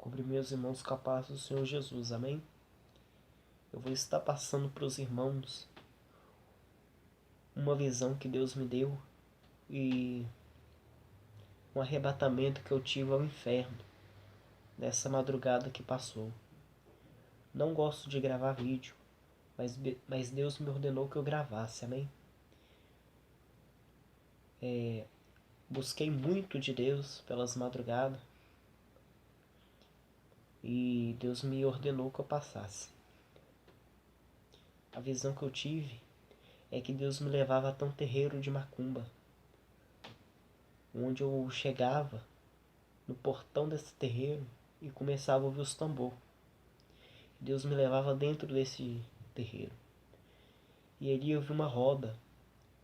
Cobri meus irmãos com a paz do Senhor Jesus, amém? Eu vou estar passando para os irmãos uma visão que Deus me deu e um arrebatamento que eu tive ao inferno nessa madrugada que passou. Não gosto de gravar vídeo, mas Deus me ordenou que eu gravasse, amém? Busquei muito de Deus pelas madrugadas e Deus me ordenou que eu passasse. A visão que eu tive é que Deus me levava até um terreiro de macumba, onde eu chegava no portão desse terreiro e começava a ouvir os tambor. Deus me levava dentro desse terreiro. E ali eu vi uma roda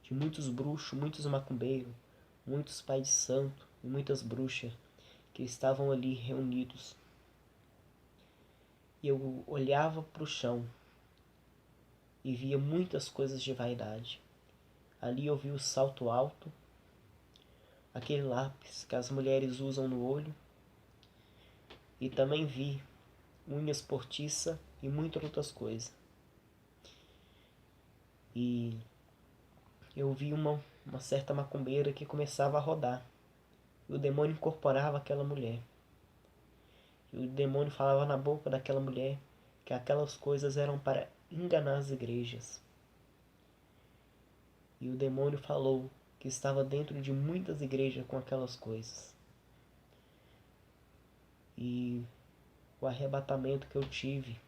de muitos bruxos, muitos macumbeiros, muitos pais de santo e muitas bruxas que estavam ali reunidos. E eu olhava para o chão e via muitas coisas de vaidade. Ali eu vi o salto alto, aquele lápis que as mulheres usam no olho, e também vi unhas postiças e muitas outras coisas. E eu vi uma certa macumbeira que começava a rodar. E o demônio incorporava aquela mulher. E o demônio falava na boca daquela mulher que aquelas coisas eram para enganar as igrejas. E o demônio falou que estava dentro de muitas igrejas com aquelas coisas. E o arrebatamento que eu tive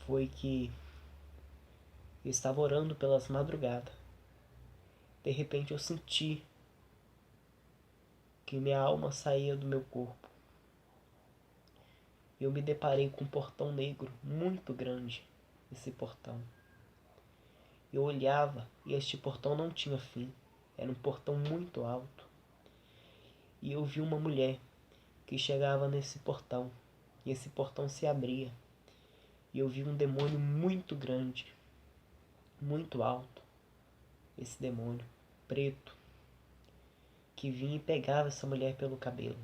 foi que eu estava orando pelas madrugadas. De repente eu senti que minha alma saía do meu corpo. Eu me deparei com um portão negro muito grande, esse portão. Eu olhava e este portão não tinha fim. Era um portão muito alto. E eu vi uma mulher que chegava nesse portão. E esse portão se abria. E eu vi um demônio muito grande, muito alto. Esse demônio preto que vinha e pegava essa mulher pelo cabelo.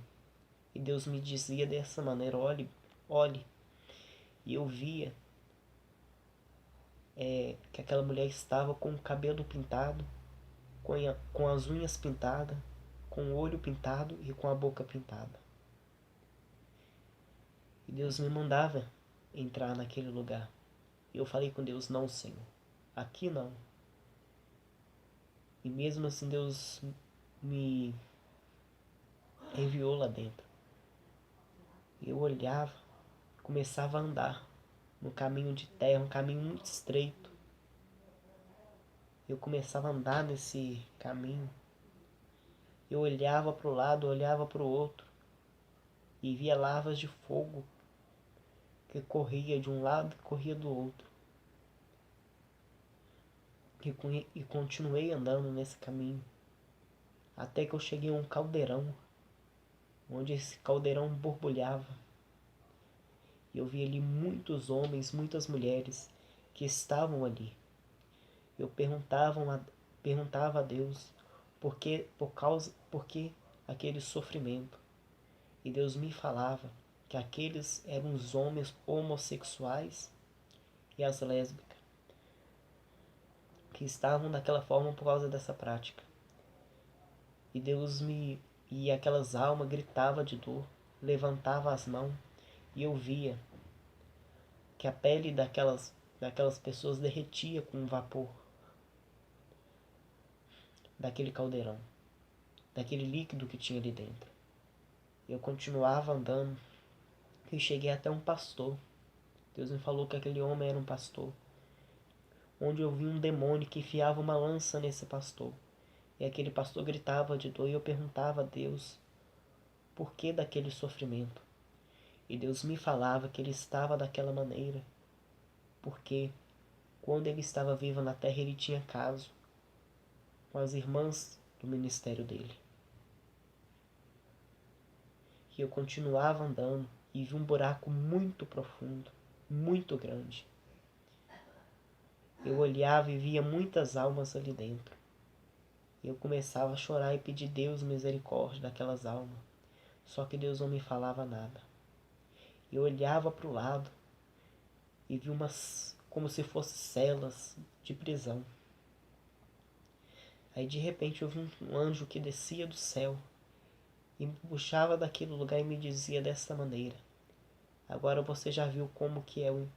E Deus me dizia dessa maneira: olhe, olhe. E eu via que aquela mulher estava com o cabelo pintado, com as unhas pintadas, com o olho pintado e com a boca pintada. E Deus me mandava entrar naquele lugar. E eu falei com Deus: não, Senhor, aqui não. E mesmo assim Deus me enviou lá dentro. Eu olhava, começava a andar no caminho de terra, um caminho muito estreito. Eu começava a andar nesse caminho. Eu olhava para o lado, olhava para o outro e via lavas de fogo que corria de um lado e corria do outro. E continuei andando nesse caminho até que eu cheguei a um caldeirão, onde esse caldeirão borbulhava. E eu vi ali muitos homens, muitas mulheres que estavam ali. Eu perguntava a Deus por que aquele sofrimento. E Deus me falava que aqueles eram os homens homossexuais e as lésbicas, que estavam daquela forma por causa dessa prática. E aquelas almas gritavam de dor, levantavam as mãos, e eu via que a pele daquelas pessoas derretia com o vapor daquele caldeirão, daquele líquido que tinha ali dentro. Eu continuava andando e cheguei até um pastor. Deus me falou que aquele homem era um pastor, onde eu vi um demônio que enfiava uma lança nesse pastor. E aquele pastor gritava de dor e eu perguntava a Deus por que daquele sofrimento. E Deus me falava que ele estava daquela maneira porque quando ele estava vivo na terra ele tinha caso com as irmãs do ministério dele. E eu continuava andando e vi um buraco muito profundo, muito grande. Eu olhava e via muitas almas ali dentro. Eu começava a chorar e pedir Deus misericórdia daquelas almas. Só que Deus não me falava nada. Eu olhava para o lado e vi umas, como se fossem celas de prisão. Aí de repente eu vi um anjo que descia do céu e me puxava daquele lugar e me dizia dessa maneira: agora você já viu como que é o...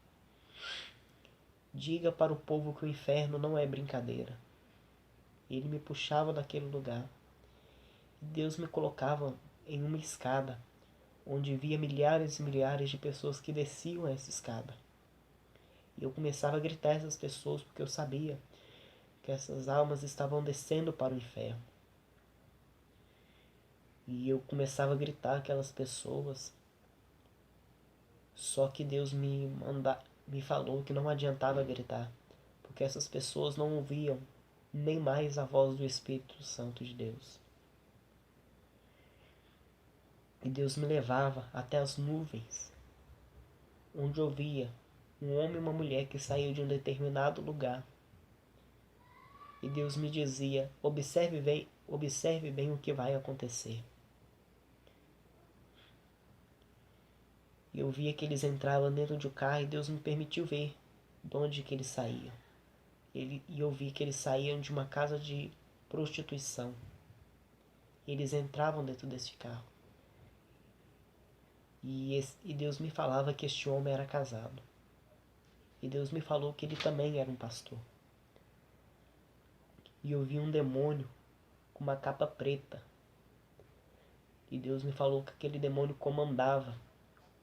Diga para o povo que o inferno não é brincadeira. Ele me puxava daquele lugar. E Deus me colocava em uma escada, onde via milhares e milhares de pessoas que desciam essa escada. E eu começava a gritar a essas pessoas, porque eu sabia que essas almas estavam descendo para o inferno. E eu começava a gritar aquelas pessoas. Só que Deus me falou que não adiantava gritar, porque essas pessoas não ouviam nem mais a voz do Espírito Santo de Deus. E Deus me levava até as nuvens, onde eu via um homem e uma mulher que saíam de um determinado lugar. E Deus me dizia: observe bem o que vai acontecer. E eu via que eles entravam dentro de um carro e Deus me permitiu ver de onde que eles saíam. E eu vi que eles saíam de uma casa de prostituição. Eles entravam dentro desse carro. E Deus me falava que este homem era casado. E Deus me falou que ele também era um pastor. E eu vi um demônio com uma capa preta. E Deus me falou que aquele demônio comandava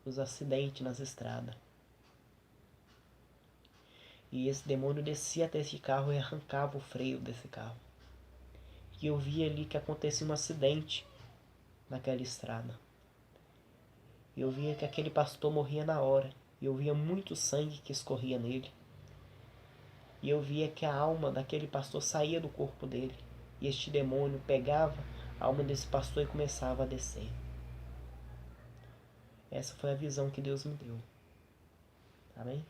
os acidentes nas estradas. E esse demônio descia até esse carro e arrancava o freio desse carro. E eu vi ali que acontecia um acidente naquela estrada. E eu via que aquele pastor morria na hora. E eu via muito sangue que escorria nele. E eu via que a alma daquele pastor saía do corpo dele. E este demônio pegava a alma desse pastor e começava a descer. Essa foi a visão que Deus me deu. Amém?